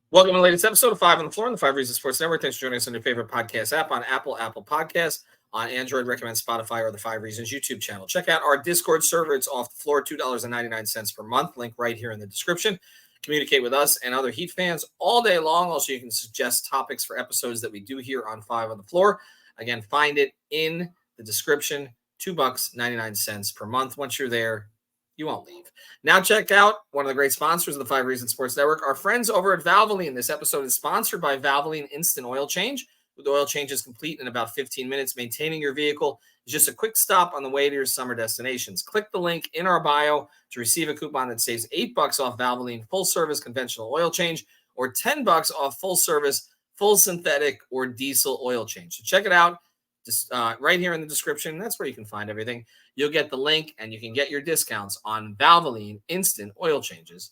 Welcome to the latest episode of Five on the Floor on the Five Reasons Sports Network. Thanks for joining us on your favorite podcast app on Apple Podcasts, on Android, recommend Spotify or the Five Reasons YouTube channel. Check out our Discord server. It's off the floor, $2.99 per month. Link right here in the description. Communicate with us and other Heat fans all day long. Also, you can suggest topics for episodes that we do here on Five on the Floor. Again, find it in the description. $2.99 per month. Once you're there, you won't leave. Now check out one of the great sponsors of the Five Reasons Sports Network, our friends over at Valvoline. This episode is sponsored by Valvoline Instant Oil Change. With oil changes complete in about 15 minutes, maintaining your vehicle is just a quick stop on the way to your summer destinations. Click the link in our bio to receive a coupon that saves $8 off Valvoline full service conventional oil change or $10 off full service, full synthetic or diesel oil change. So check it out. Just right here in the description. That's where you can find everything. You'll get the link and you can get your discounts on Valvoline instant oil changes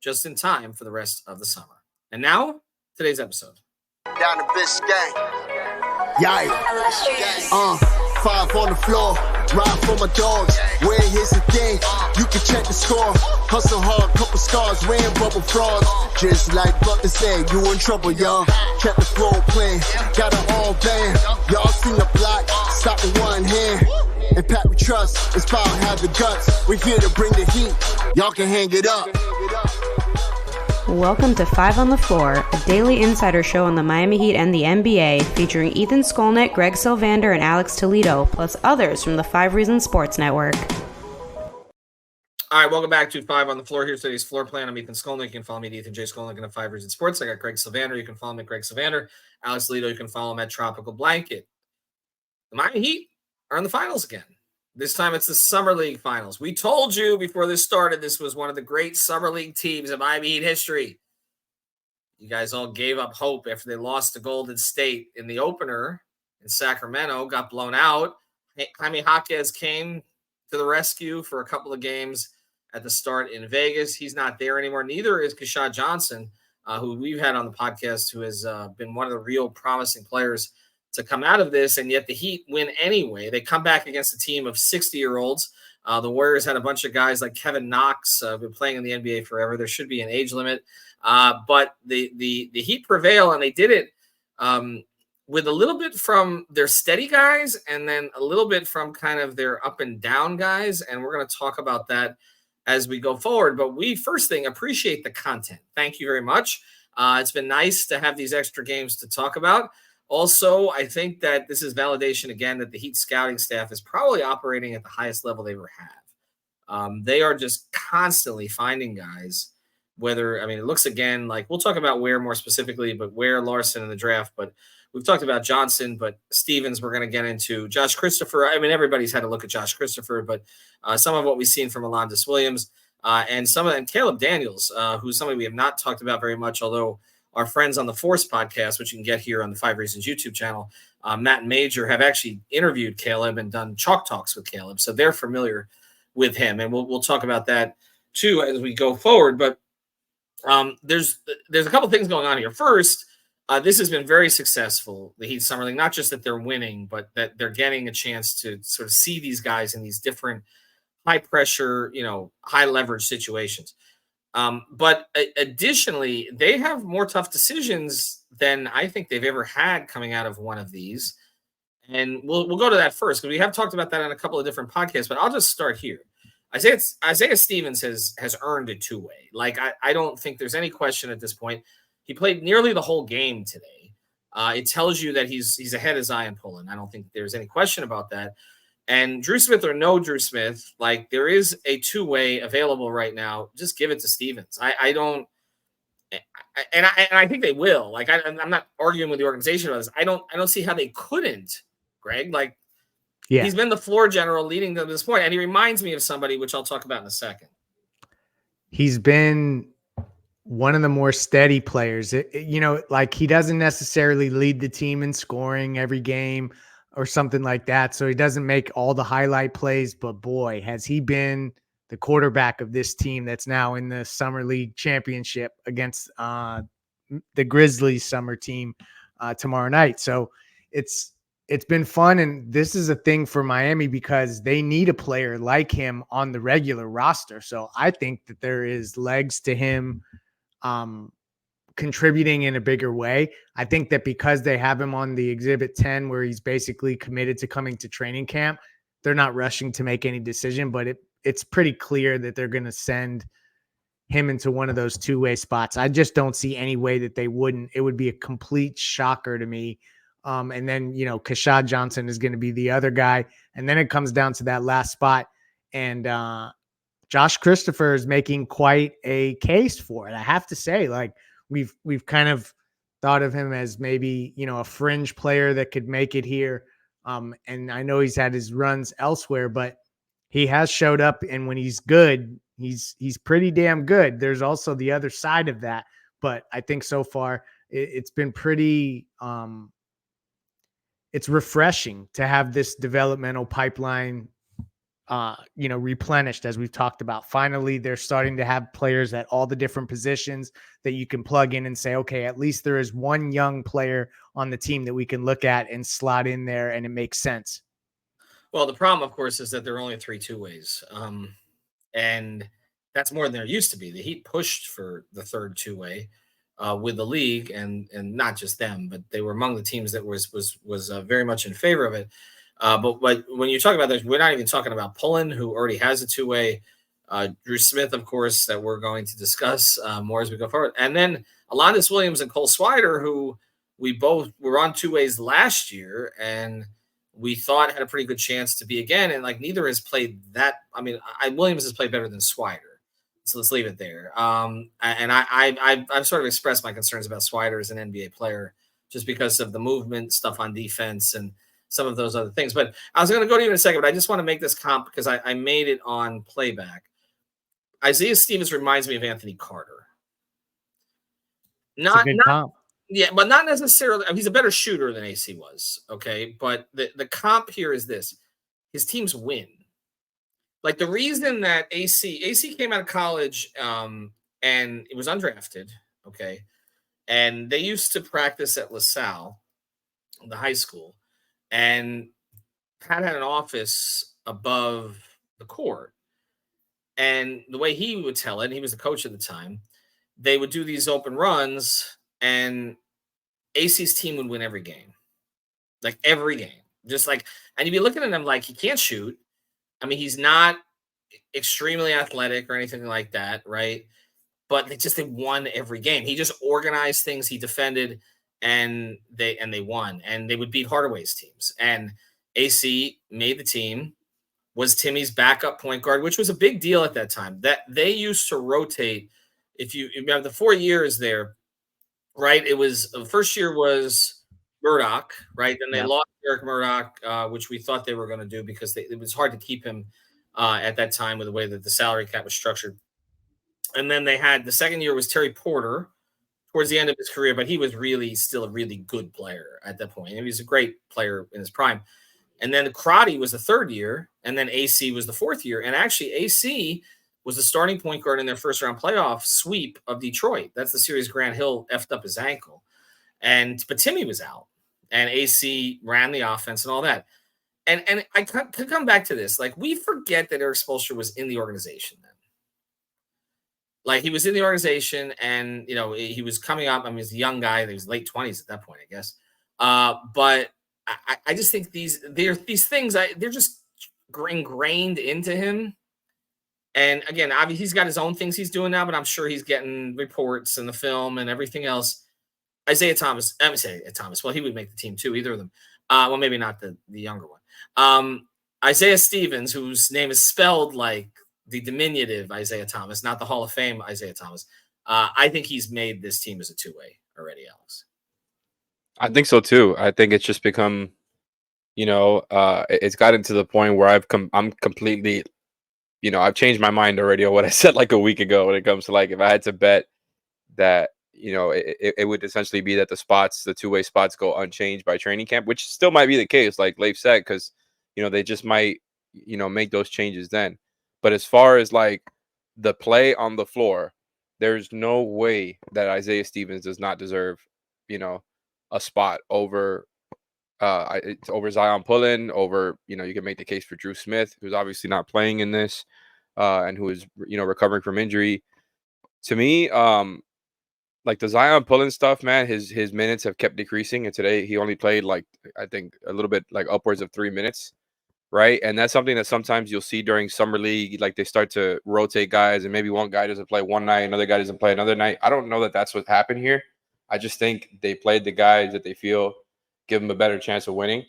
just in time for the rest of the summer. And now, today's episode. Down the bitch gang. Yikes. Five on the floor. Ride for my dogs. Where here's the thing. You can check the score. Hustle hard, couple scars. Wearing bubble frogs. Just like Butler said, you in trouble, y'all. Kept the floor playing. Got it all banned. Y'all seen the block. Stop with one hand. And Pat we trust. It's power, have the guts. We're here to bring the heat. Y'all can hang it up. Welcome to Five on the Floor, a daily insider show on the Miami Heat and the NBA, featuring Ethan Skolnick, Greg Sylvander, and Alex Toledo, plus others from the Five Reasons Sports Network. All right, welcome back to Five on the Floor. Here's today's floor plan. I'm Ethan Skolnick. You can follow me at Ethan J. Skolnick and Five Reasons Sports. I got Greg Sylvander. You can follow me at Greg Sylvander. Alex Toledo, you can follow him at Tropical Blanket. The Miami Heat are in the finals again. This time it's the Summer League Finals. We told you before this started this was one of the great Summer League teams in Miami Heat history. You guys all gave up hope after they lost to Golden State in the opener in Sacramento, got blown out. Jaime Jaquez came to the rescue for a couple of games at the start in Vegas. He's not there anymore. Neither is Keshad Johnson, who we've had on the podcast, who has been one of the real promising players to come out of this, and yet the Heat win anyway. They come back against a team of 60-year-olds. The Warriors had a bunch of guys like Kevin Knox, been playing in the NBA forever. There should be an age limit. But the Heat prevail, and they did it with a little bit from their steady guys and then a little bit from kind of their up and down guys, and we're going to talk about that as we go forward. But we, first thing, appreciate the content. Thank you very much. It's been nice to have these extra games to talk about. Also, I think that this is validation again that the Heat scouting staff is probably operating at the highest level they ever have. They are just constantly finding guys, it looks again like we'll talk about Ware more specifically, but Ware, Larsson in the draft. But we've talked about Johnson, but Stevens we're going to get into. Josh Christopher, everybody's had a look at Josh Christopher, but some of what we've seen from Alondas Williams and Caleb Daniels, who's somebody we have not talked about very much, although our friends on the Force podcast, which you can get here on the Five Reasons YouTube channel, Matt and Major have actually interviewed Caleb and done chalk talks with Caleb. So they're familiar with him. And we'll talk about that too as we go forward. But there's a couple things going on here. First, this has been very successful, the Heat Summer League, not just that they're winning, but that they're getting a chance to sort of see these guys in these different high pressure, high leverage situations. But additionally, they have more tough decisions than I think they've ever had coming out of one of these. And we'll go to that first because we have talked about that on a couple of different podcasts, but I'll just start here. Isaiah Stevens has earned a two-way. Like, I don't think there's any question at this point. He played nearly the whole game today. It tells you that he's ahead of Zion Pullen. I don't think there's any question about that. And Drew Smith or no Drew Smith, like there is a two-way available right now. Just give it to Stevens. I don't, and I think they will. Like I'm not arguing with the organization about this. I don't see how they couldn't, Greg. Like, yeah, he's been the floor general leading them to this point, and he reminds me of somebody which I'll talk about in a second. He's been one of the more steady players. Like he doesn't necessarily lead the team in scoring every game or something like that. So he doesn't make all the highlight plays, but boy, has he been the quarterback of this team that's now in the Summer League Championship against the Grizzlies summer team tomorrow night. So it's been fun. And this is a thing for Miami because they need a player like him on the regular roster. So I think that there is legs to him contributing in a bigger way. I think that because they have him on the Exhibit 10 where he's basically committed to coming to training camp, they're not rushing to make any decision, but it's pretty clear that they're going to send him into one of those two-way spots. I just don't see any way that they wouldn't. It would be a complete shocker to me. And then, Kashad Johnson is going to be the other guy. And then it comes down to that last spot. And Josh Christopher is making quite a case for it. I have to say, like, we've kind of thought of him as maybe, a fringe player that could make it here. And I know he's had his runs elsewhere, but he has showed up, and when he's good, he's pretty damn good. There's also the other side of that, but I think so far it's been pretty it's refreshing to have this developmental pipeline replenished, as we've talked about. Finally, they're starting to have players at all the different positions that you can plug in and say, okay, at least there is one young player on the team that we can look at and slot in there, and it makes sense. Well, the problem, of course, is that there are only 3 two-ways. And that's more than there used to be. The Heat pushed for the third two-way with the league, and not just them, but they were among the teams that was very much in favor of it. But when you talk about this, we're not even talking about Pullen, who already has a two-way. Drew Smith, of course, that we're going to discuss more as we go forward. And then Alondas Williams and Cole Swider, who we both were on two ways last year, and we thought had a pretty good chance to be again. And like neither has played that. I mean, Williams has played better than Swider. So let's leave it there. And I've sort of expressed my concerns about Swider as an NBA player just because of the movement stuff on defense and some of those other things. But I was going to go to you in a second, but I just want to make this comp because I made it on playback. Isaiah Stevens reminds me of Anthony Carter. Not comp. Yeah, but not necessarily. He's a better shooter than AC was. Okay. But the comp here is this. His teams win. Like the reason that AC came out of college and it was undrafted. Okay. And they used to practice at LaSalle, the high school, and Pat had an office above the court. And the way he would tell it, he was the coach at the time, they would do these open runs and AC's team would win every game. Like every game. Just like, and you'd be looking at him like he can't shoot. I mean, he's not extremely athletic or anything like that, right? But they won every game. He just organized things, he defended, and they won. And they would beat Hardaway's teams. And AC made the team, was Timmy's backup point guard, which was a big deal at that time. That they used to rotate. If you have the 4 years there, right? It was the first year was Murdoch, right? Then they lost Eric Murdoch, which we thought they were going to do because it was hard to keep him at that time with the way that the salary cap was structured. And then they had the second year was Terry Porter towards the end of his career, but he was really still a really good player at that point. He was a great player in his prime. And then Crotty was the third year, and then AC was the fourth year. And actually, AC was the starting point guard in their first round playoff sweep of Detroit. That's the series Grant Hill effed up his ankle. But Timmy was out, and AC ran the offense and all that. And I could come back to this. Like, we forget that Eric Spoelstra was in the organization then. Like, he was in the organization, and, he was coming up. I mean, he's a young guy. He was late 20s at that point, I guess. But I just think these things, they're just ingrained into him. And again, obviously he's got his own things he's doing now, but I'm sure he's getting reports and the film and everything else. Isaiah Thomas. Well, he would make the team too, either of them. Well, maybe not the younger one. Isaiah Stevens, whose name is spelled like the diminutive Isaiah Thomas, not the Hall of Fame Isaiah Thomas. I think he's made this team as a two-way already, Alex. I think so too. I think it's just become, it's gotten to the point where I'm completely, I've changed my mind already on what I said like a week ago when it comes to like, if I had to bet that, it would essentially be that the two-way spots go unchanged by training camp, which still might be the case, like Leif said, because, they just might, make those changes then. But as far as like the play on the floor, there's no way that Isaiah Stevens does not deserve, a spot over Zion Pullen, over, you can make the case for Drew Smith, who's obviously not playing in this, and who is, recovering from injury. To me, like the Zion pulling stuff, man, his minutes have kept decreasing, and today he only played like I think a little bit like upwards of 3 minutes, right? And that's something that sometimes you'll see during summer league, like they start to rotate guys, and maybe one guy doesn't play one night, another guy doesn't play another night. I don't know that that's what happened here. I just think they played the guys that they feel give them a better chance of winning.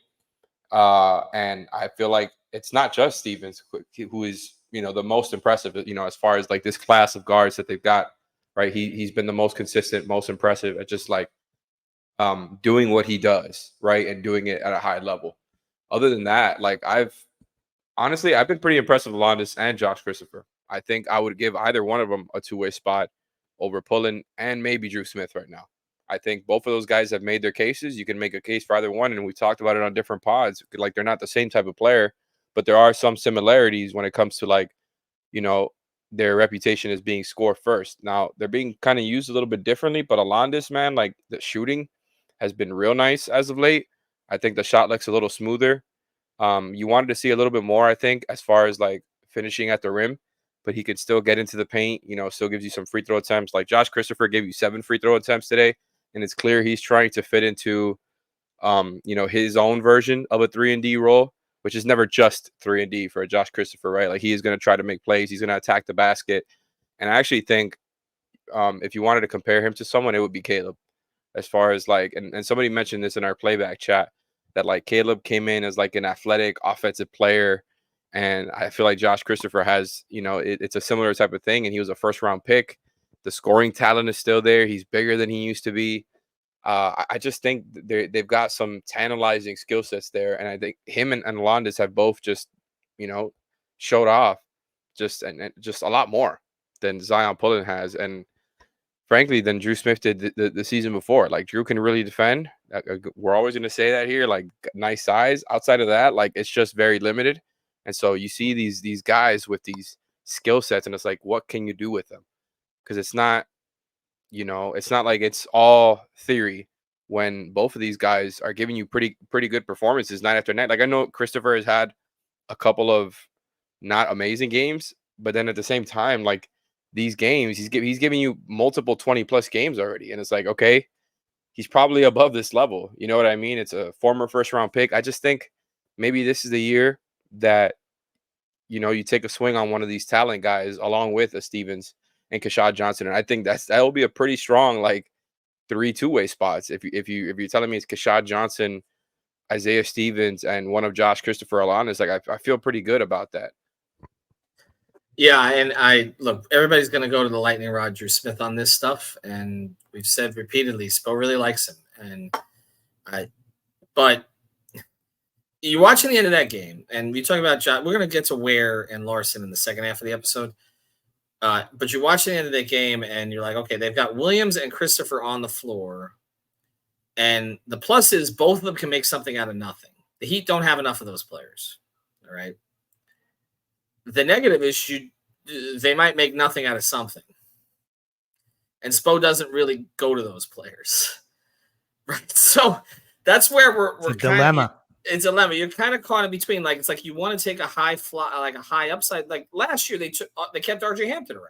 And I feel like it's not just Stevens who is, the most impressive, as far as like this class of guards that they've got, right? He's been the most consistent, most impressive at just like doing what he does, right? And doing it at a high level. Other than that, like I've been pretty impressed with Alondas and Josh Christopher. I think I would give either one of them a two-way spot over Pullen and maybe Drew Smith right now. I think both of those guys have made their cases. You can make a case for either one, and we talked about it on different pods. Like they're not the same type of player, but there are some similarities when it comes to like, their reputation as being score first. Now they're being kind of used a little bit differently, but Alondas, man, like the shooting has been real nice as of late. I think the shot looks a little smoother. You wanted to see a little bit more, I think, as far as like finishing at the rim, but he could still get into the paint, still gives you some free throw attempts. Like Josh Christopher gave you 7 free throw attempts today, and it's clear he's trying to fit into, his own version of a 3-and-D role, which is never just 3-and-D for Josh Christopher, right? Like he is going to try to make plays. He's going to attack the basket. And I actually think if you wanted to compare him to someone, it would be Caleb. As far as like, and somebody mentioned this in our playback chat, that like Caleb came in as like an athletic offensive player. And I feel like Josh Christopher has, it's a similar type of thing. And he was a first round pick. The scoring talent is still there. He's bigger than he used to be. I just think they've got some tantalizing skill sets there. And I think him and Alondas have both just, showed off just a lot more than Zion Pullen has. And frankly, than Drew Smith did the season before. Like Drew can really defend. We're always going to say that here, like nice size. Outside of that, like it's just very limited. And so you see these guys with these skill sets, and it's like, what can you do with them? Because it's not, it's not like it's all theory when both of these guys are giving you pretty good performances night after night. Like I know Christopher has had a couple of not amazing games, but then at the same time, like these games, he's giving you multiple 20+ games already. And it's like, okay, he's probably above this level. You know what I mean? It's a former first round pick. I just think maybe this is the year that, you take a swing on one of these talent guys along with a Stevens and Kashad Johnson. And I think that will be a pretty strong, like 3 two-way spots. If you're telling me it's Kashad Johnson, Isaiah Stevens, and one of Josh Christopher Alondas, like I feel pretty good about that. Yeah, and look, everybody's going to go to the lightning rod Drew Smith on this stuff, and we've said repeatedly, Spo really likes him, but you watching the end of that game, and we talk about John. We're going to get to Ware and Larsson in the second half of the episode, but you're watching the end of that game, and you're like, okay, they've got Williams and Christopher on the floor, and the plus is both of them can make something out of nothing. The Heat don't have enough of those players, all right? The negative is they might make nothing out of something. And Spo doesn't really go to those players. Right. So that's where we're a dilemma. It's a dilemma. You're kind of caught in between. Like it's like you want to take a high fly, like a high upside. Like last year they kept RJ Hampton around.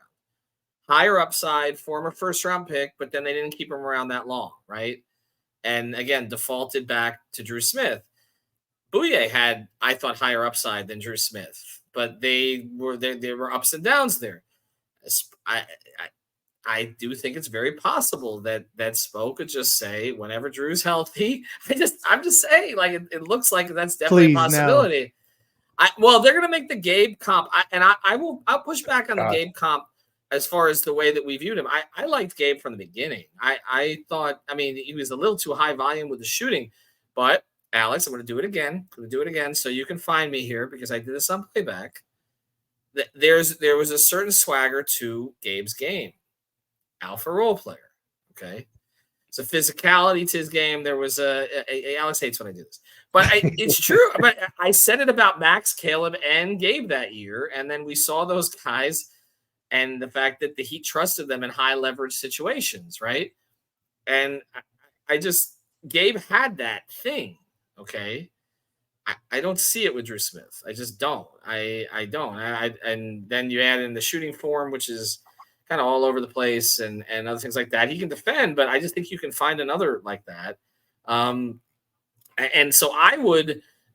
Higher upside, former first round pick, but then they didn't keep him around that long, right? And again, defaulted back to Drew Smith. Bouye had, I thought, higher upside than Drew Smith. But there were ups and downs there. I do think it's very possible that Spo could just say whenever Drew's healthy. I'm just saying, like it looks like that's definitely a possibility. No. They're gonna make the Gabe comp, I'll push back on the Gabe comp as far as the way that we viewed him. I liked Gabe from the beginning. I thought, he was a little too high volume with the shooting, but Alex, I'm going to do it again. So you can find me here because I did this on playback. There was a certain swagger to Gabe's game. Alpha role player. Okay. It's a physicality to his game. There was Alex hates when I do this, but it's true. But I said it about Max, Caleb, and Gabe that year. And then we saw those guys and the fact that the Heat trusted them in high leverage situations. Right. And Gabe had that thing. Okay. I don't see it with Drew Smith. I just don't. I don't. And then you add in the shooting form, which is kind of all over the place and other things like that. He can defend, but I just think you can find another like that. And so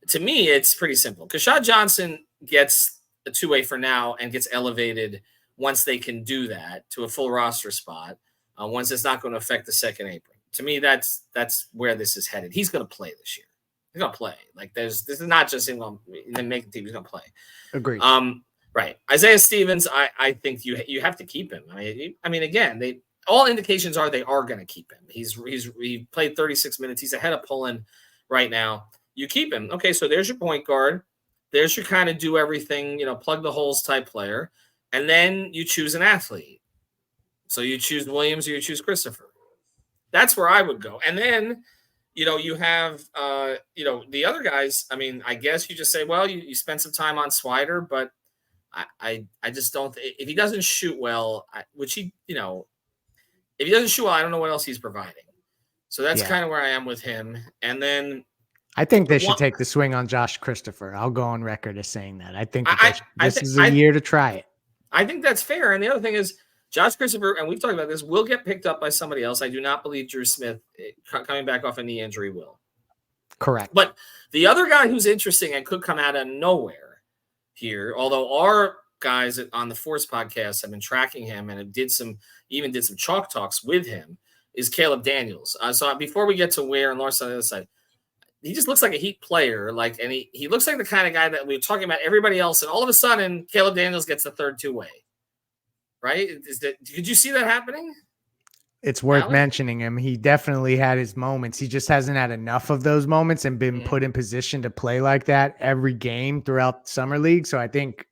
to me, it's pretty simple. Kashad Johnson gets a two-way for now and gets elevated once they can do that to a full roster spot. Once it's not going to affect the second apron. To me, that's where this is headed. He's going to play this year. He's going to play. Like this is not just him going to make the team. He's going to play. Agreed. Right. Isaiah Stevens, I think you have to keep him. I mean, again, all indications are they are going to keep him. He played 36 minutes. He's ahead of Pullen right now. You keep him. Okay, so there's your point guard. There's your kind of do everything, plug the holes type player. And then you choose an athlete. So you choose Williams or you choose Christopher. That's where I would go. And then, you have, the other guys. I mean, I guess you just say, well, you spend some time on Swider, but I just don't. If he doesn't shoot well, if he doesn't shoot well, I don't know what else he's providing. So that's kind of where I am with him. And then I think they should take the swing on Josh Christopher. I'll go on record as saying that. I think this is a year to try it. I think that's fair. And the other thing is Josh Christopher, and we've talked about this, will get picked up by somebody else. I do not believe Drew Smith coming back off a knee injury will. Correct. But the other guy who's interesting and could come out of nowhere here, although our guys on the Force podcast have been tracking him and did some chalk talks with him, is Caleb Daniels. So before we get to Ware and Larsson on the other side, he just looks like a Heat player. And he looks like the kind of guy that we were talking about everybody else. And all of a sudden, Caleb Daniels gets the third two-way. Right? Did you see that happening? It's worth mentioning him. He definitely had his moments. He just hasn't had enough of those moments and been put in position to play like that every game throughout Summer League. So I think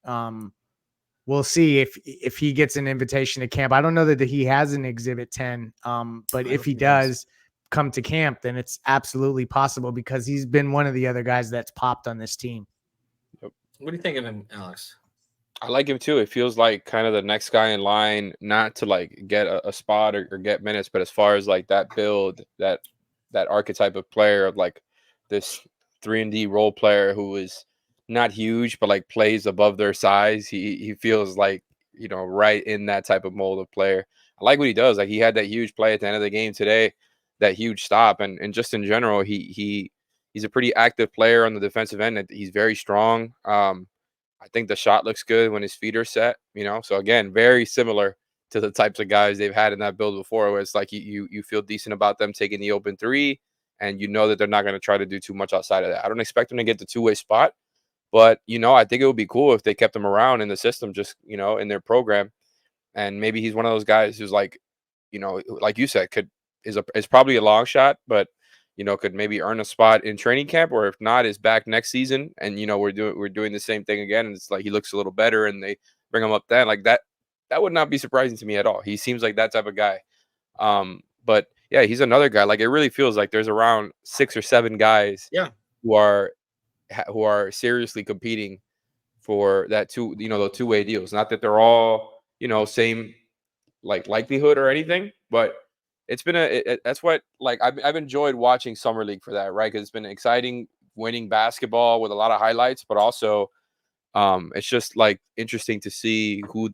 we'll see if he gets an invitation to camp. I don't know that he has an Exhibit 10, but if he does come to camp, then it's absolutely possible because he's been one of the other guys that's popped on this team. What do you think of him, Alex? I like him too. It feels like kind of the next guy in line, not to like get a spot or get minutes, but as far as like that build, that archetype of player of like this 3-and-D role player who is not huge, but like plays above their size. He feels like, right in that type of mold of player. I like what he does. Like he had that huge play at the end of the game today, that huge stop. And just in general, he's a pretty active player on the defensive end. He's very strong. I think the shot looks good when his feet are set, So again, very similar to the types of guys they've had in that build before, where it's like you feel decent about them taking the open three, and that they're not going to try to do too much outside of that. I don't expect them to get the two-way spot, but I think it would be cool if they kept him around in the system, just in their program, and maybe he's one of those guys who's like, like you said, is probably a long shot, but could maybe earn a spot in training camp, or if not, is back next season. And, we're doing the same thing again. And it's like, he looks a little better and they bring him up then like that. That would not be surprising to me at all. He seems like that type of guy. But yeah, he's another guy. Like it really feels like there's around 6 or 7 guys who are seriously competing for that the two-way deals. Not that they're all, same like likelihood or anything, but it's been that's what like I've enjoyed watching Summer League for that, right? Because it's been exciting winning basketball with a lot of highlights, but also it's just like interesting to see who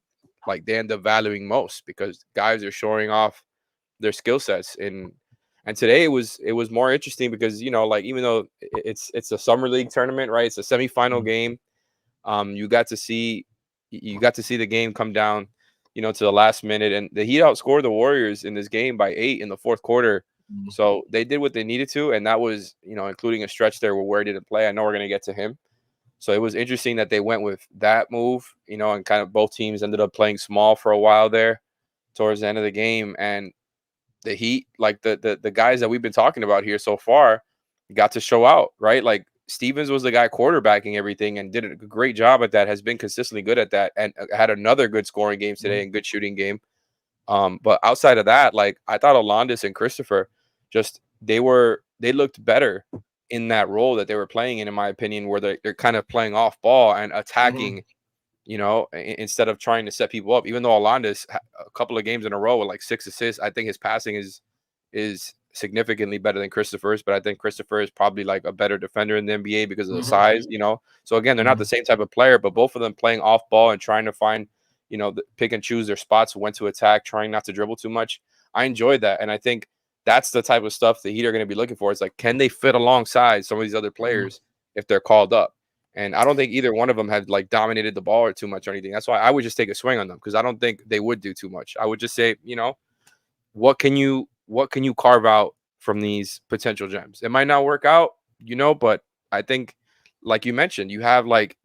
like they end up valuing most, because guys are showing off their skill sets. And today it was more interesting because like even though it's a Summer League tournament, right? It's a semifinal game. You got to see the game come down to the last minute, and the Heat outscored the Warriors in this game by 8 in the fourth quarter. So they did what they needed to, and that was, including a stretch there where Ware didn't play. I know we're going to get to him. So it was interesting that they went with that move, and kind of both teams ended up playing small for a while there towards the end of the game. And the Heat, like the guys that we've been talking about here so far, got to show out, right? Like Stevens was the guy quarterbacking everything and did a great job at that, has been consistently good at that, and had another good scoring game today and good shooting game. But outside of that, like I thought Alondas and Christopher they looked better in that role that they were playing in my opinion, where they're kind of playing off ball and attacking, instead of trying to set people up. Even though Alondas a couple of games in a row with like 6 assists, I think his passing is significantly better than Christopher's, but I think Christopher is probably like a better defender in the NBA because of the size, So again, they're not the same type of player, but both of them playing off ball and trying to find, pick and choose their spots, when to attack, trying not to dribble too much. I enjoyed that. And I think that's the type of stuff the Heat are going to be looking for. It's like, can they fit alongside some of these other players if they're called up? And I don't think either one of them had like dominated the ball or too much or anything. That's why I would just take a swing on them, because I don't think they would do too much. I would just say, what can you carve out from these potential gems? It might not work out, but I think, like you mentioned, you have like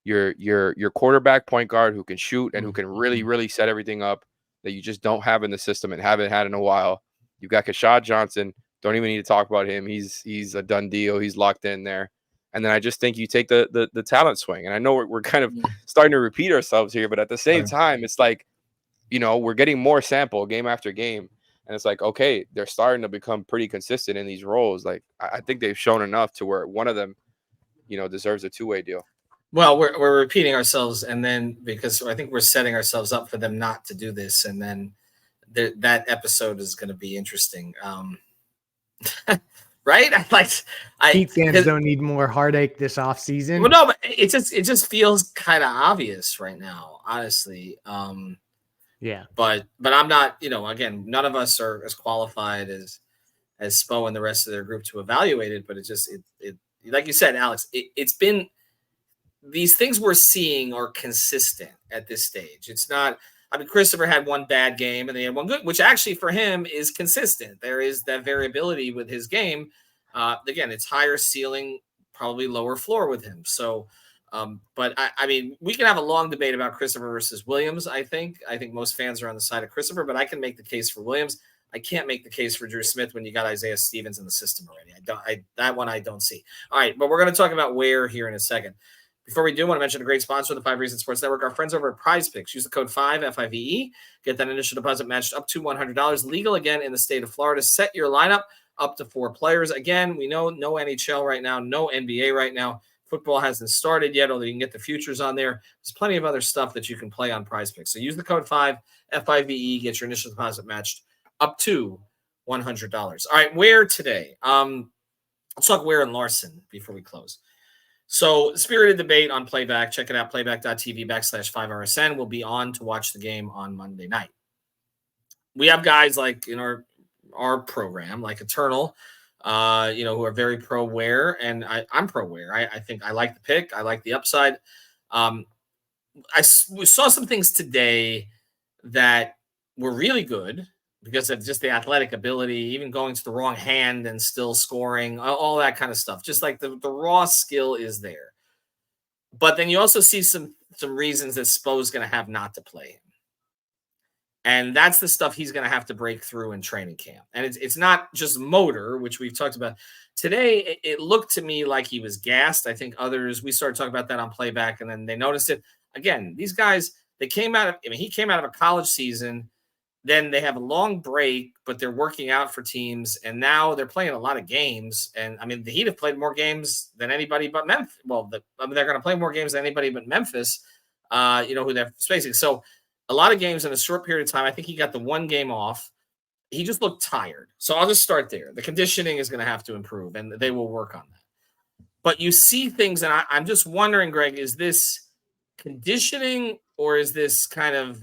your quarterback point guard who can shoot and who can really, really set everything up that you just don't have in the system and haven't had in a while. You've got Kashad Johnson. Don't even need to talk about him. He's a done deal. He's locked in there. And then I just think you take the talent swing. And I know we're kind of starting to repeat ourselves here, but at the same time, it's like, we're getting more sample game after game. And it's like, okay, they're starting to become pretty consistent in these roles. Like, I think they've shown enough to where one of them, deserves a two-way deal. Well, we're repeating ourselves, and then because I think we're setting ourselves up for them not to do this, and then that episode is going to be interesting. Right? Heat fans don't need more heartache this offseason. Well, no, but it just feels kind of obvious right now, honestly. Yeah. But I'm not, again, none of us are as qualified as Spo and the rest of their group to evaluate it. But it like you said, Alex, it's been, these things we're seeing are consistent at this stage. It's not, Christopher had one bad game and they had one good, which actually for him is consistent. There is that variability with his game. Again, it's higher ceiling, probably lower floor with him. So, but we can have a long debate about Christopher versus Williams. I think most fans are on the side of Christopher, but I can make the case for Williams. I can't make the case for Drew Smith when you got Isaiah Stevens in the system already. That one I don't see. All right, but we're going to talk about Ware here in a second. Before we do, I want to mention a great sponsor of the 5 Reasons Sports Network, our friends over at Prize Picks. Use the code 5, F-I-V-E. Get that initial deposit matched up to $100. Legal again in the state of Florida. Set your lineup up to 4 players. Again, we know no NHL right now, no NBA right now. Football hasn't started yet, although you can get the futures on there. There's plenty of other stuff that you can play on Prize Picks. So use the code 5, F-I-V-E. Get your initial deposit matched up to $100. All right, Ware today. Let's talk Ware and Larsson before we close. So, spirited debate on Playback. Check it out, playback.tv/5RSN. We'll be on to watch the game on Monday night. We have guys like in our program, like Eternal, who are very pro Ware, and I'm pro Ware. I think I like the pick. I like the upside. We saw some things today that were really good because of just the athletic ability, even going to the wrong hand and still scoring, all that kind of stuff. Just like the raw skill is there. But then you also see some reasons that Spo's going to have not to play him. And that's the stuff he's going to have to break through in training camp. And it's not just motor, which we've talked about. Today, it looked to me like he was gassed. I think others, we started talking about that on Playback, and then they noticed it. Again, these guys, he came out of a college season. Then they have a long break, but they're working out for teams, and now they're playing a lot of games. And the Heat have played more games than anybody but Memphis. Well, they're going to play more games than anybody but Memphis, who they're facing. So a lot of games in a short period of time. I think he got the one game off. He just looked tired. So I'll just start there. The conditioning is going to have to improve, and they will work on that. But you see things, and I'm just wondering, Greg, is this conditioning or is this kind of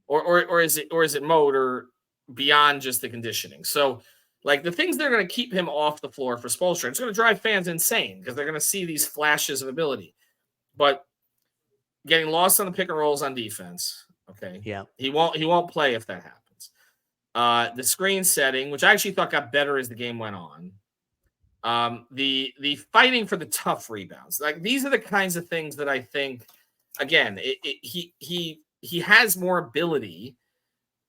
or is it motor beyond just the conditioning? So, like the things that are going to keep him off the floor for Spoelstra, it's going to drive fans insane because they're going to see these flashes of ability. But getting lost on the pick and rolls on defense, okay, yeah, he won't play if that happens. The screen setting, which I actually thought got better as the game went on. The fighting for the tough rebounds, like these are the kinds of things that I think, again, he has more ability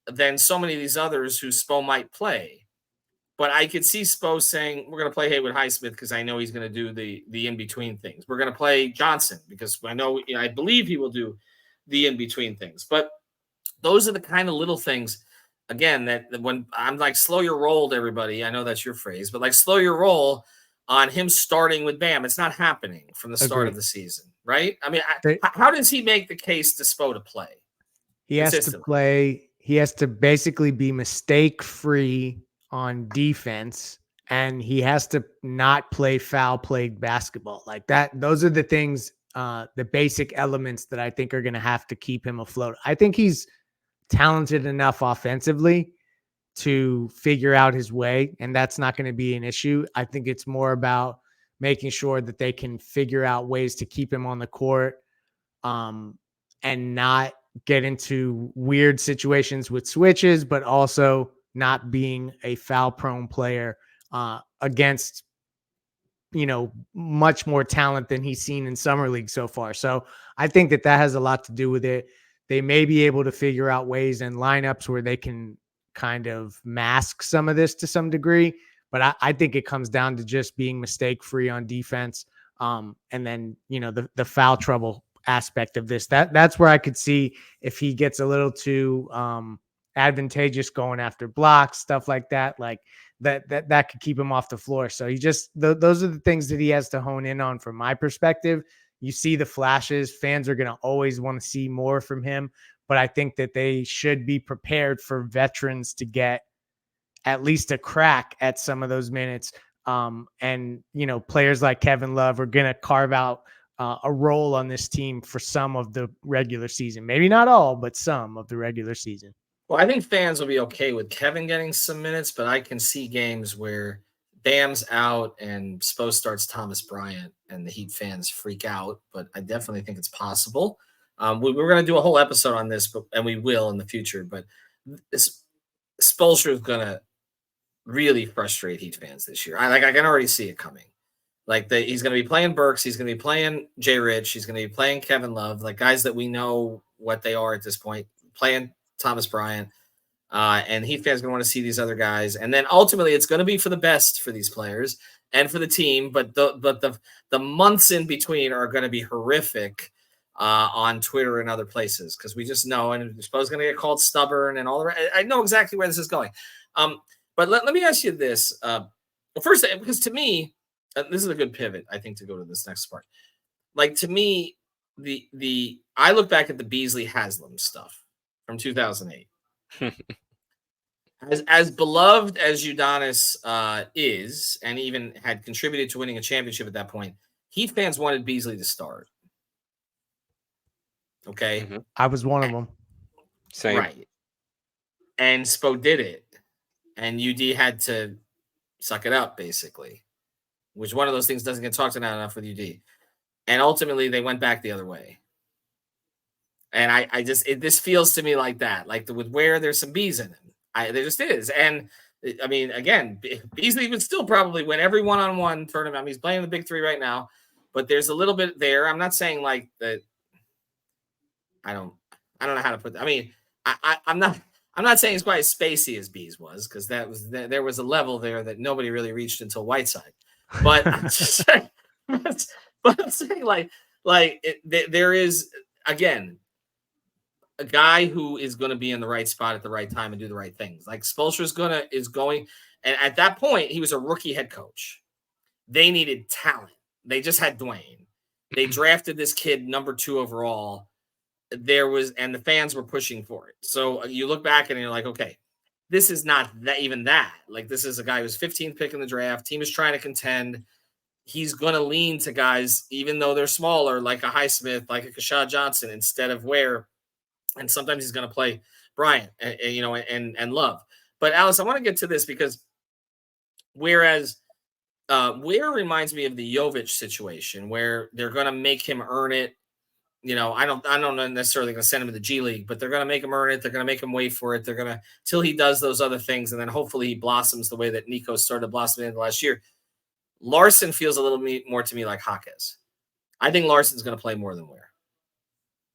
than so many of these others who Spo might play. But I could see Spo saying, we're going to play Haywood Highsmith because I know he's going to do the in-between things. We're going to play Johnson because I believe he will do the in-between things. But those are the kind of little things, again, that when I'm like, slow your roll to everybody. I know that's your phrase, but like slow your roll on him starting with Bam. It's not happening from the start of the season, right? How does he make the case to Spo to play? He has to play. He has to basically be mistake-free on defense, and he has to not play foul-played basketball like that. Those are the things the basic elements that I think are going to have to keep him afloat. I think he's talented enough offensively to figure out his way, and that's not going to be an issue. I think it's more about making sure that they can figure out ways to keep him on the court, and not get into weird situations with switches, but also not being a foul prone player against, much more talent than he's seen in summer league so far. So I think that has a lot to do with it. They may be able to figure out ways and lineups where they can kind of mask some of this to some degree. But I think it comes down to just being mistake free on defense. And then, the foul trouble aspect of this, that's where I could see if he gets a little too advantageous going after blocks, stuff like that, like that could keep him off the floor. So those are the things that he has to hone in on from my perspective. You see the flashes, fans are going to always want to see more from him, but I think that they should be prepared for veterans to get at least a crack at some of those minutes. And players like Kevin Love are going to carve out a role on this team for some of the regular season. Maybe not all, but some of the regular season. Well, I think fans will be okay with Kevin getting some minutes, but I can see games where Bam's out and Spo starts Thomas Bryant and the Heat fans freak out, but I definitely think it's possible. We're going to do a whole episode on this, and we will in the future, but Spoelstra is going to really frustrate Heat fans this year. I can already see it coming. Like he's going to be playing Burks. He's going to be playing Jay Rich. He's going to be playing Kevin Love, like guys that we know what they are at this point, playing Thomas Bryant. And Heat fans going to want to see these other guys. And then ultimately it's going to be for the best for these players and for the team. But the months in between are going to be horrific on Twitter and other places, because we just know, and Spo's going to get called stubborn and all the rest. I know exactly where this is going. But let me ask you this. First, because to me, this is a good pivot, I think, to go to this next part. Like, to me, I look back at the Beasley Haslam stuff from 2008. As beloved as Udonis is, and even had contributed to winning a championship at that point, Heat fans wanted Beasley to start. Okay? Mm-hmm. I was one of them. Same. Right. And Spo did it. And UD had to suck it up, basically, which one of those things doesn't get talked about enough with UD. And ultimately, they went back the other way. And this feels to me like that. Like with Ware, there's some B's in him. There just is. And, I mean, again, Beasley would still probably win every one-on-one tournament. I mean, he's playing the big three right now. But there's a little bit there. I'm not saying like that. I don't know how to put that. I mean, I'm not saying it's quite as spacey as Bees was, because there was a level there that nobody really reached until Whiteside. But I'm just saying, but I'm saying there is, again, a guy who is going to be in the right spot at the right time and do the right things. Like Spoelstra is going, and at that point he was a rookie head coach. They needed talent. They just had Dwayne. They drafted this kid number 2 overall. And the fans were pushing for it. So you look back and you're like, okay, this is not that. Like, this is a guy who's 15th pick in the draft. Team is trying to contend. He's going to lean to guys, even though they're smaller, like a Highsmith, like a Kashad Johnson, instead of Ware. And sometimes he's going to play Bryant, and Love. But Alice, I want to get to this, because Ware reminds me of the Jovic situation, where they're going to make him earn it. I don't necessarily going to send him to the G League, but they're going to make him earn it. They're going to make him wait for it. They're going to, till he does those other things. And then hopefully he blossoms the way that Nico started blossoming in the last year. Larsson feels a little more to me like Jaquez. I think Larsson's going to play more than Ware.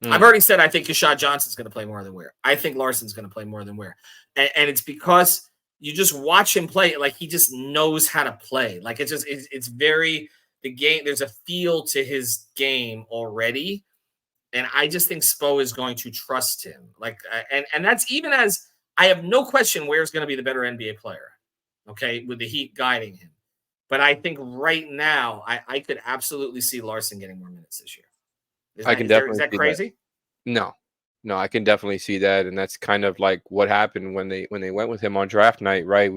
I've already said I think Kashad Johnson's going to play more than Ware. I think Larsson's going to play more than Ware. And it's because you just watch him play. Like, he just knows how to play. Like, it's very, the game, there's a feel to his game already. And I just think Spo is going to trust him. Like, and that's even as I have no question Ware's going to be the better NBA player. Okay. With the Heat guiding him. But I think right now I could absolutely see Larsson getting more minutes this year. Is that crazy? That. No, I can definitely see that. And that's kind of like what happened when they went with him on draft night, right?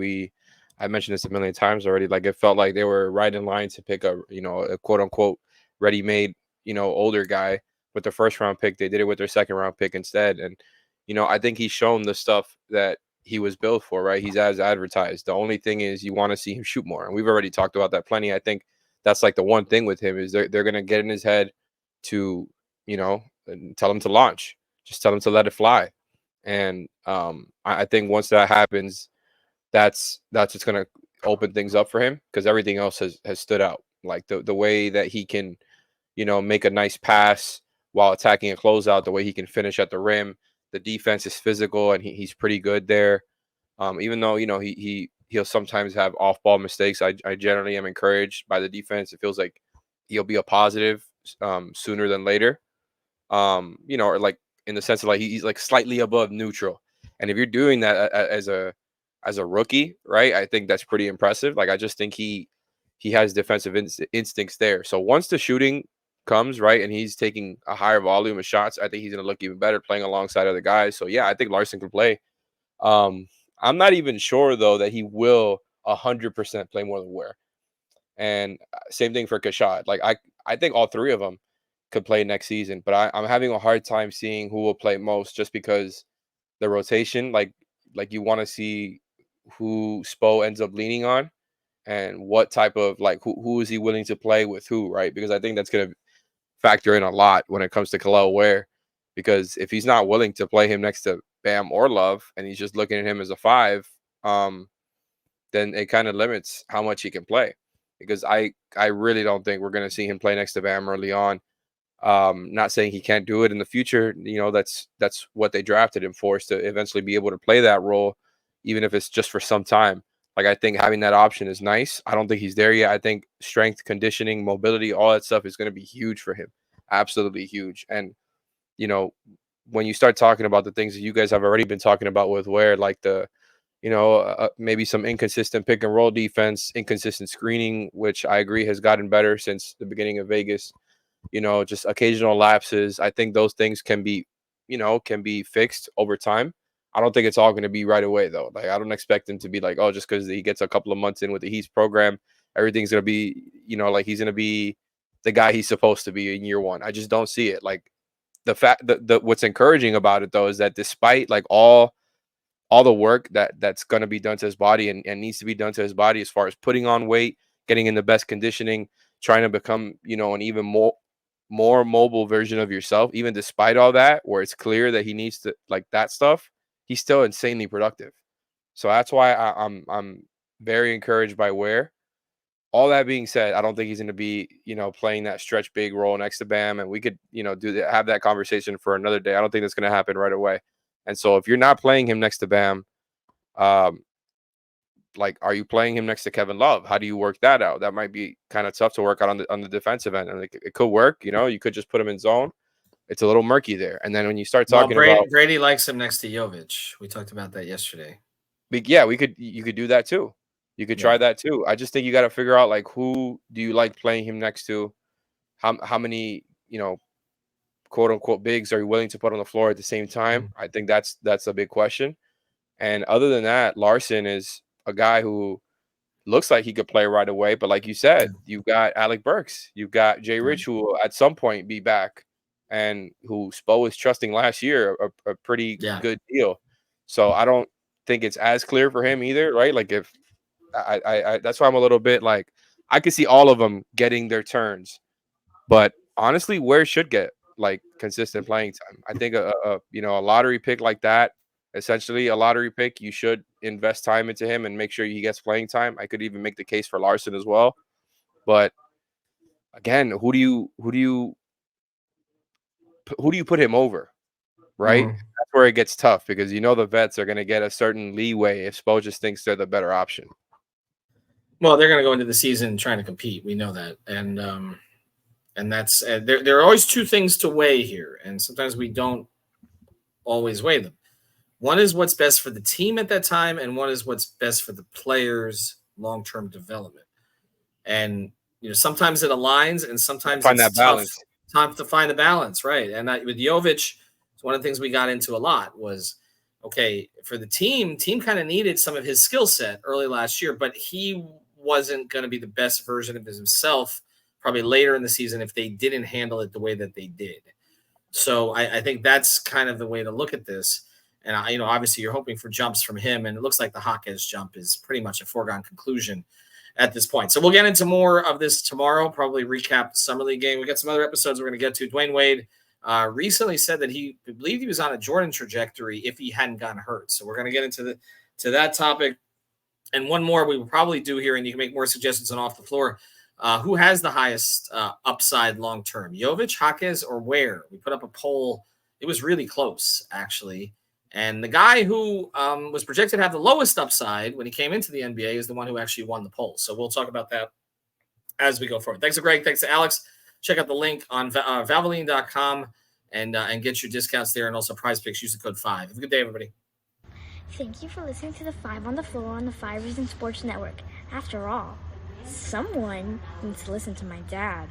I mentioned this a million times already. Like, it felt like they were right in line to pick a quote unquote ready-made, older guy with the first round pick. They did it with their second round pick instead. And, I think he's shown the stuff that he was built for, right? He's as advertised. The only thing is you want to see him shoot more. And we've already talked about that plenty. I think that's like the one thing with him is they're going to get in his head to, and tell him to launch, just tell him to let it fly. And I think once that happens, that's just going to open things up for him, because everything else has stood out. Like the way that he can, make a nice pass while attacking a closeout, the way he can finish at the rim. The defense is physical, and he's pretty good there. Even though, he'll sometimes have off-ball mistakes, I generally am encouraged by the defense. It feels like he'll be a positive sooner than later. Or like in the sense of like he's like slightly above neutral. And if you're doing that as a rookie, right, I think that's pretty impressive. Like I just think he has defensive instincts there. So once the shooting comes, right, and he's taking a higher volume of shots, I think he's going to look even better playing alongside other guys. So yeah, I think Larsson can play. I'm not even sure though that he will 100% play more than Ware. And same thing for Kashad. Like I think all three of them could play next season, but I'm having a hard time seeing who will play most, just because the rotation, like you want to see who Spo ends up leaning on and what type of like who is he willing to play with who, right? Because I think that's going to factor in a lot when it comes to Kel'el Ware, because if he's not willing to play him next to Bam or Love and he's just looking at him as a 5, then it kind of limits how much he can play. Because I really don't think we're going to see him play next to Bam early on. Not saying he can't do it in the future. That's what they drafted him for, is to eventually be able to play that role, even if it's just for some time. Like I think having that option is nice. I don't think he's there yet. I think strength, conditioning, mobility, all that stuff is going to be huge for him. Absolutely huge. And, when you start talking about the things that you guys have already been talking about with Ware, like the, maybe some inconsistent pick and roll defense, inconsistent screening, which I agree has gotten better since the beginning of Vegas, just occasional lapses. I think those things can be fixed over time. I don't think it's all going to be right away though. Like I don't expect him to be like, oh, just because he gets a couple of months in with the Heat program, everything's going to be, like he's going to be the guy he's supposed to be in year one. I just don't see it. Like the fact that what's encouraging about it though is that despite like all the work that's going to be done to his body and needs to be done to his body as far as putting on weight, getting in the best conditioning, trying to become, an even more mobile version of yourself, even despite all that, where it's clear that he needs to like that stuff, he's still insanely productive. So that's why I'm very encouraged by Ware. All that being said, I don't think he's going to be, playing that stretch big role next to Bam, and we could, have that conversation for another day. I don't think that's going to happen right away. And so if you're not playing him next to Bam, like, are you playing him next to Kevin Love? How do you work that out? That might be kind of tough to work out on the defensive end. And it could work, you could just put him in zone. It's a little murky there. And then when you start talking about Brady likes him next to Jovic. We talked about that yesterday. Yeah, you could do that too. You could try that too. I just think you got to figure out like who do you like playing him next to? How many, quote unquote bigs are you willing to put on the floor at the same time? I think that's a big question. And other than that, Larsson is a guy who looks like he could play right away. But like you said, you've got Alec Burks, you've got Jay Rich, who will at some point be back, and who Spo was trusting last year a pretty good deal. So I don't think it's as clear for him either, right? Like if I that's why I'm a little bit like I could see all of them getting their turns, but honestly, Ware should get like consistent playing time. I think a lottery pick like that, essentially a lottery pick, you should invest time into him and make sure he gets playing time. I could even make the case for Larsson as well. But again, who do you put him over? Right? That's where it gets tough, because the vets are going to get a certain leeway if Spo just thinks they're the better option. Well, they're going to go into the season trying to compete. We know that. And that's there are always two things to weigh here, and sometimes we don't always weigh them. One is what's best for the team at that time, and one is what's best for the players' long-term development. And sometimes it aligns, and sometimes find that balance. Time to find the balance, right? And with Jovic, one of the things we got into a lot was, okay, for the team kind of needed some of his skill set early last year, but he wasn't going to be the best version of himself probably later in the season if they didn't handle it the way that they did. So I think that's kind of the way to look at this. And, obviously you're hoping for jumps from him, and it looks like the Jaquez jump is pretty much a foregone conclusion at this point. So we'll get into more of this tomorrow, probably recap the Summer League game. We got some other episodes we're going to get to. Dwayne Wade recently said that he believed he was on a Jordan trajectory if he hadn't gotten hurt. So we're going to get into that topic. And one more we will probably do here, and you can make more suggestions on Off the Floor. Who has the highest upside long-term, Jovic, Jaquez, or Ware? We put up a poll. It was really close, actually. And the guy who was projected to have the lowest upside when he came into the NBA is the one who actually won the poll. So we'll talk about that as we go forward. Thanks to Greg. Thanks to Alex. Check out the link on Valvoline.com and get your discounts there, and also Prize Picks. Use the code 5. Have a good day, everybody. Thank you for listening to the 5 on the Floor on the 5 Reasons Sports Network. After all, someone needs to listen to my dad.